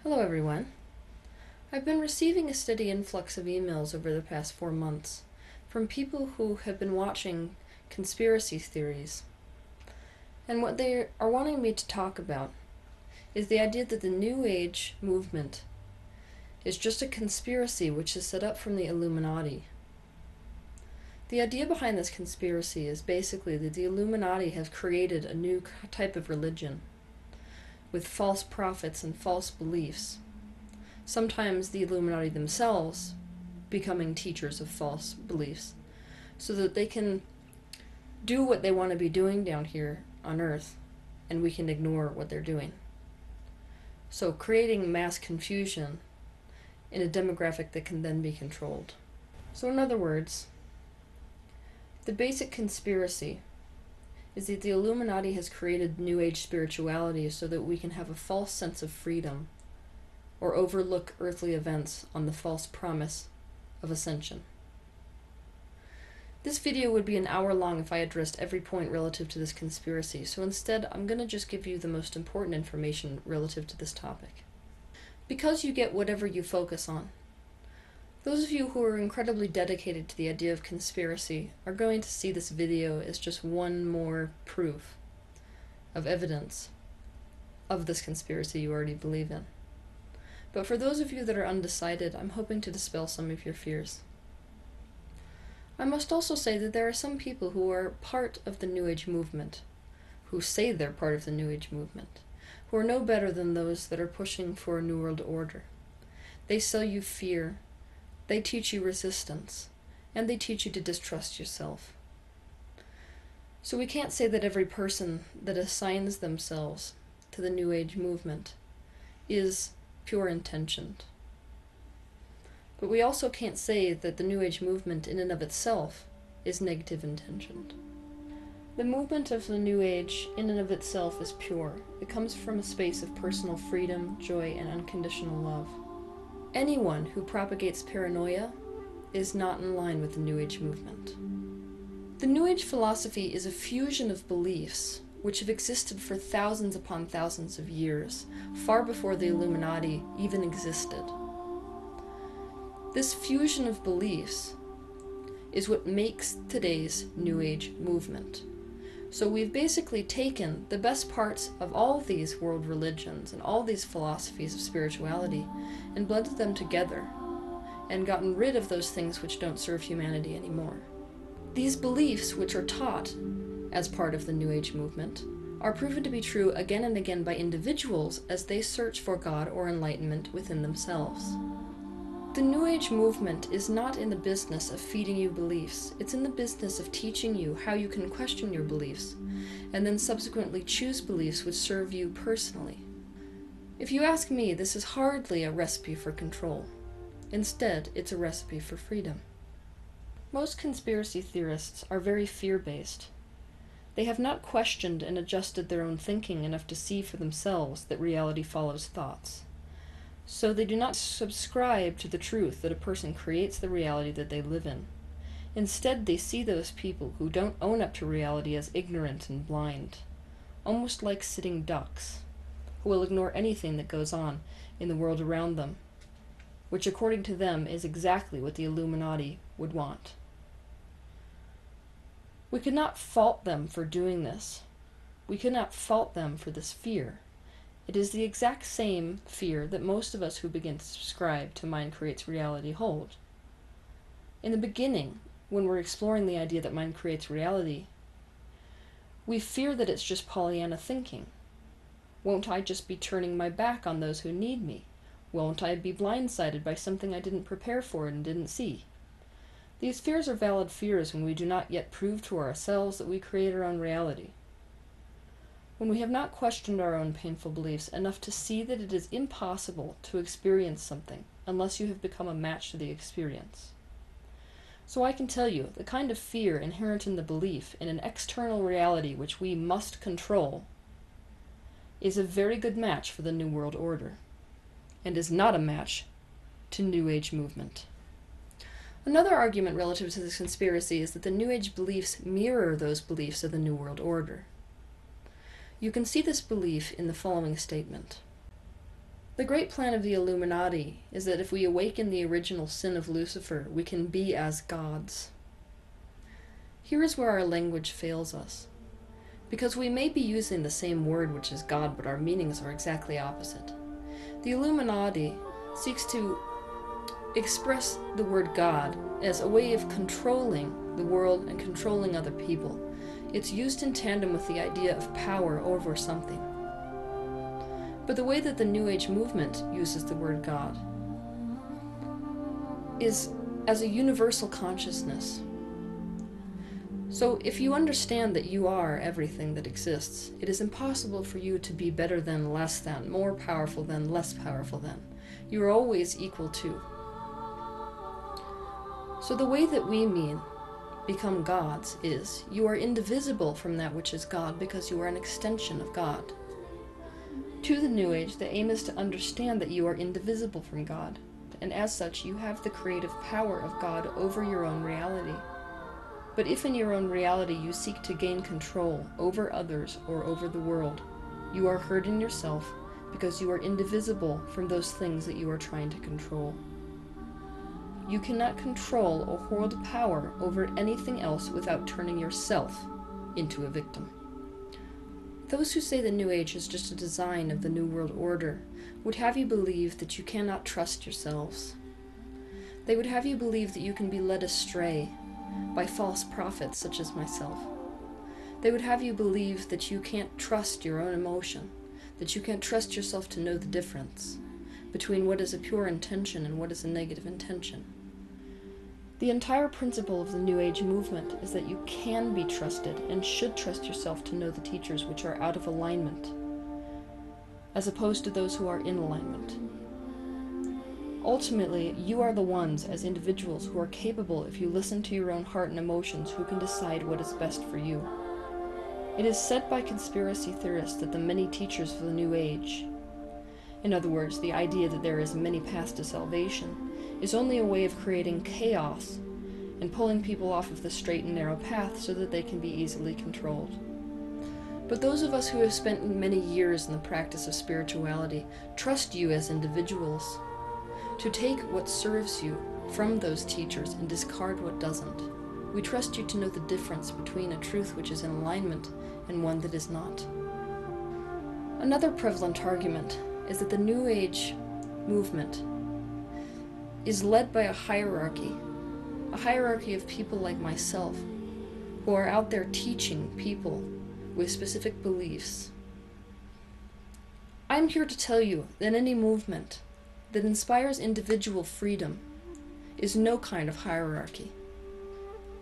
Hello everyone. I've been receiving a steady influx of emails over the past 4 months from people who have been watching conspiracy theories. And what they are wanting me to talk about is the idea that the New Age movement is just a conspiracy which is set up from the Illuminati. The idea behind this conspiracy is basically that the Illuminati have created a new type of religion with false prophets and false beliefs, sometimes the Illuminati themselves becoming teachers of false beliefs, so that they can do what they want to be doing down here on Earth, and we can ignore what they're doing. So creating mass confusion in a demographic that can then be controlled. So in other words, the basic conspiracy is that the Illuminati has created New Age spirituality so that we can have a false sense of freedom or overlook earthly events on the false promise of ascension. This video would be an hour long if I addressed every point relative to this conspiracy, so instead I'm going to just give you the most important information relative to this topic. Because you get whatever you focus on, those of you who are incredibly dedicated to the idea of conspiracy are going to see this video as just one more proof of evidence of this conspiracy you already believe in. But for those of you that are undecided, I'm hoping to dispel some of your fears. I must also say that there are some people who are part of the New Age movement, who say they're part of the New Age movement, who are no better than those that are pushing for a New World Order. They sell you fear, they teach you resistance, and they teach you to distrust yourself. So we can't say that every person that assigns themselves to the New Age movement is pure intentioned. But we also can't say that the New Age movement in and of itself is negative intentioned. The movement of the New Age in and of itself is pure. It comes from a space of personal freedom, joy, and unconditional love. Anyone who propagates paranoia is not in line with the New Age movement. The New Age philosophy is a fusion of beliefs which have existed for thousands upon thousands of years, far before the Illuminati even existed. This fusion of beliefs is what makes today's New Age movement. So we've basically taken the best parts of all of these world religions and all these philosophies of spirituality and blended them together and gotten rid of those things which don't serve humanity anymore. These beliefs, which are taught as part of the New Age movement, are proven to be true again and again by individuals as they search for God or enlightenment within themselves. The New Age movement is not in the business of feeding you beliefs. It's in the business of teaching you how you can question your beliefs, and then subsequently choose beliefs which serve you personally. If you ask me, this is hardly a recipe for control. Instead, it's a recipe for freedom. Most conspiracy theorists are very fear-based. They have not questioned and adjusted their own thinking enough to see for themselves that reality follows thoughts. So they do not subscribe to the truth that a person creates the reality that they live in. Instead, they see those people who don't own up to reality as ignorant and blind, almost like sitting ducks, who will ignore anything that goes on in the world around them, which according to them is exactly what the Illuminati would want. We could not fault them for doing this. We could not fault them for this fear. It is the exact same fear that most of us who begin to subscribe to mind creates reality hold. In the beginning, when we're exploring the idea that mind creates reality, we fear that it's just Pollyanna thinking. Won't I just be turning my back on those who need me? Won't I be blindsided by something I didn't prepare for and didn't see? These fears are valid fears when we do not yet prove to ourselves that we create our own reality. when we have not questioned our own painful beliefs enough to see that it is impossible to experience something unless you have become a match to the experience. So I can tell you, the kind of fear inherent in the belief in an external reality which we must control is a very good match for the New World Order, and is not a match to New Age movement. Another argument relative to this conspiracy is that the New Age beliefs mirror those beliefs of the New World Order. You can see this belief in the following statement. The great plan of the Illuminati is that if we awaken the original sin of Lucifer, we can be as gods. Here is where our language fails us, because we may be using the same word, which is God, but our meanings are exactly opposite. The Illuminati seeks to express the word God as a way of controlling the world and controlling other people. It's used in tandem with the idea of power over something. But the way that the New Age movement uses the word God is as a universal consciousness. So if you understand that you are everything that exists, it is impossible for you to be better than, less than, more powerful than, less powerful than. You are always equal to. So the way that we become gods is, you are indivisible from that which is God because you are an extension of God. To the New Age, the aim is to understand that you are indivisible from God, and as such you have the creative power of God over your own reality. But if in your own reality you seek to gain control over others or over the world, you are hurting yourself because you are indivisible from those things that you are trying to control. You cannot control or hold power over anything else without turning yourself into a victim. Those who say the New Age is just a design of the New World Order would have you believe that you cannot trust yourselves. They would have you believe that you can be led astray by false prophets such as myself. They would have you believe that you can't trust your own emotion, that you can't trust yourself to know the difference between what is a pure intention and what is a negative intention. The entire principle of the New Age movement is that you can be trusted and should trust yourself to know the teachers which are out of alignment, as opposed to those who are in alignment. Ultimately, you are the ones, as individuals, who are capable, if you listen to your own heart and emotions, who can decide what is best for you. It is said by conspiracy theorists that the many teachers of the New Age, in other words, the idea that there is many paths to salvation, is only a way of creating chaos and pulling people off of the straight and narrow path so that they can be easily controlled. But those of us who have spent many years in the practice of spirituality trust you as individuals to take what serves you from those teachers and discard what doesn't. We trust you to know the difference between a truth which is in alignment and one that is not. Another prevalent argument is that the New Age movement is led by a hierarchy of people like myself, who are out there teaching people with specific beliefs. I'm here to tell you that any movement that inspires individual freedom is no kind of hierarchy.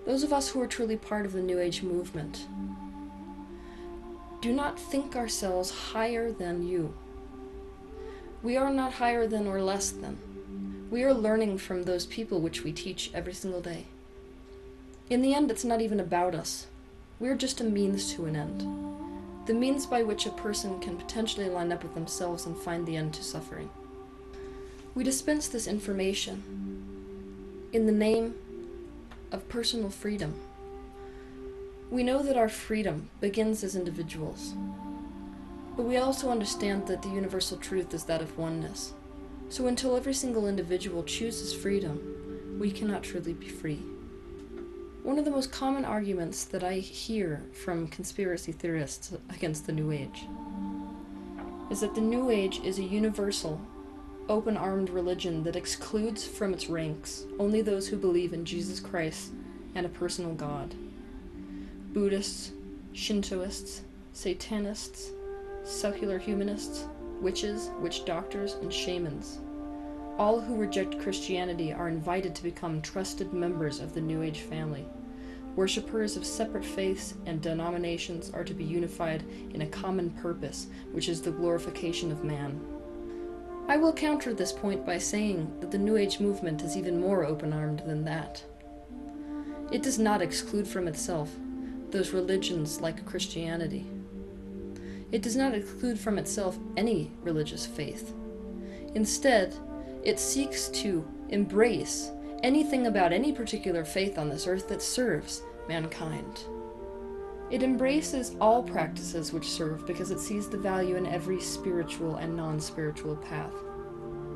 Those of us who are truly part of the New Age movement do not think ourselves higher than you. We are not higher than or less than. We are learning from those people which we teach every single day. In the end, it's not even about us. We're just a means to an end. The means by which a person can potentially line up with themselves and find the end to suffering. We dispense this information in the name of personal freedom. We know that our freedom begins as individuals, but we also understand that the universal truth is that of oneness. So until every single individual chooses freedom, we cannot truly be free. One of the most common arguments that I hear from conspiracy theorists against the New Age is that the New Age is a universal, open-armed religion that excludes from its ranks only those who believe in Jesus Christ and a personal God. Buddhists, Shintoists, Satanists, secular humanists, witches, witch doctors, and shamans. All who reject Christianity are invited to become trusted members of the New Age family. worshippers of separate faiths and denominations are to be unified in a common purpose, which is the glorification of man. I will counter this point by saying that the New Age movement is even more open-armed than that. It does not exclude from itself those religions like Christianity. It does not exclude from itself any religious faith. Instead, it seeks to embrace anything about any particular faith on this earth that serves mankind. It embraces all practices which serve because it sees the value in every spiritual and non-spiritual path.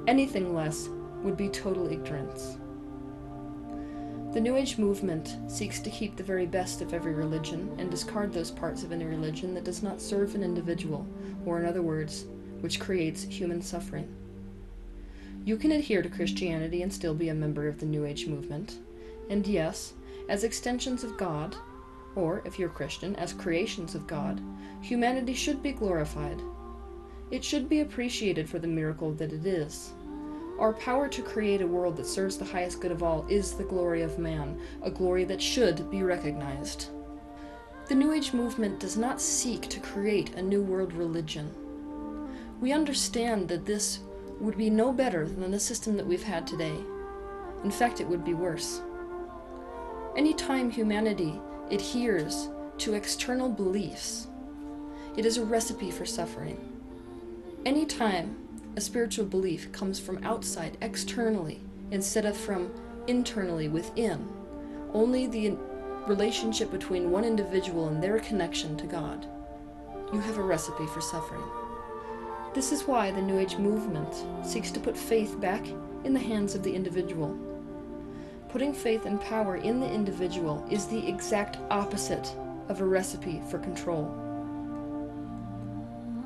Anything less would be total ignorance. The New Age movement seeks to keep the very best of every religion and discard those parts of any religion that does not serve an individual, or in other words, which creates human suffering. You can adhere to Christianity and still be a member of the New Age movement, and yes, as extensions of God, or, if you're Christian, as creations of God, humanity should be glorified. It should be appreciated for the miracle that it is. Our power to create a world that serves the highest good of all is the glory of man, a glory that should be recognized. The New Age movement does not seek to create a new world religion. We understand that this would be no better than the system that we've had today. In fact, it would be worse. Any time humanity adheres to external beliefs, it is a recipe for suffering. Any time a spiritual belief comes from outside, externally, instead of from internally, within, only the relationship between one individual and their connection to God, you have a recipe for suffering. This is why the New Age movement seeks to put faith back in the hands of the individual. Putting faith and power in the individual is the exact opposite of a recipe for control.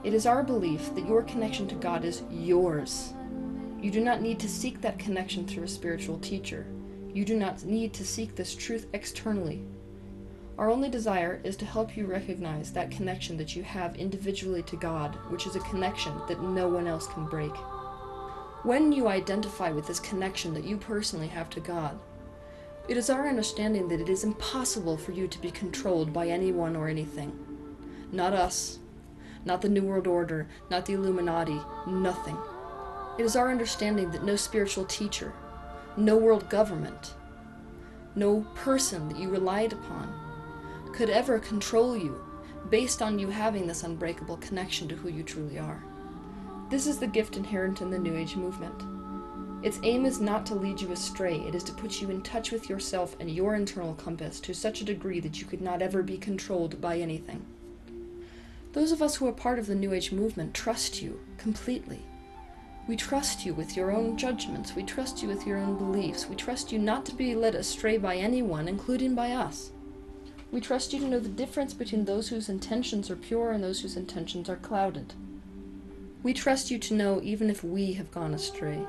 It is our belief that your connection to God is yours. You do not need to seek that connection through a spiritual teacher. You do not need to seek this truth externally. Our only desire is to help you recognize that connection that you have individually to God, which is a connection that no one else can break. When you identify with this connection that you personally have to God, it is our understanding that it is impossible for you to be controlled by anyone or anything. Not us, not the New World Order, not the Illuminati, nothing. It is our understanding that no spiritual teacher, no world government, no person that you relied upon could ever control you based on you having this unbreakable connection to who you truly are. This is the gift inherent in the New Age movement. Its aim is not to lead you astray, it is to put you in touch with yourself and your internal compass to such a degree that you could not ever be controlled by anything. Those of us who are part of the New Age movement trust you completely. We trust you with your own judgments, we trust you with your own beliefs, we trust you not to be led astray by anyone, including by us. We trust you to know the difference between those whose intentions are pure and those whose intentions are clouded. We trust you to know even if we have gone astray,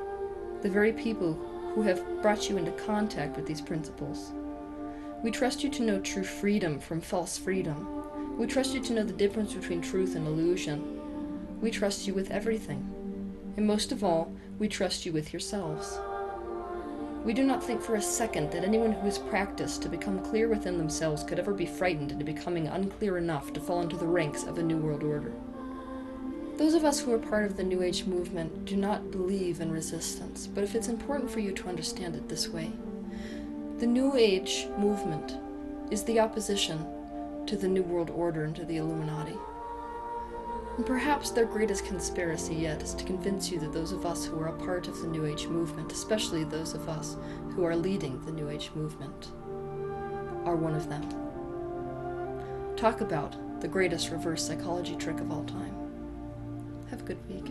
the very people who have brought you into contact with these principles. We trust you to know true freedom from false freedom. We trust you to know the difference between truth and illusion. We trust you with everything. And most of all, we trust you with yourselves. We do not think for a second that anyone who has practiced to become clear within themselves could ever be frightened into becoming unclear enough to fall into the ranks of a New World Order. Those of us who are part of the New Age movement do not believe in resistance, but if it's important for you to understand it this way, the New Age movement is the opposition to the New World Order and to the Illuminati. And perhaps their greatest conspiracy yet is to convince you that those of us who are a part of the New Age movement, especially those of us who are leading the New Age movement, are one of them. Talk about the greatest reverse psychology trick of all time. Have a good week.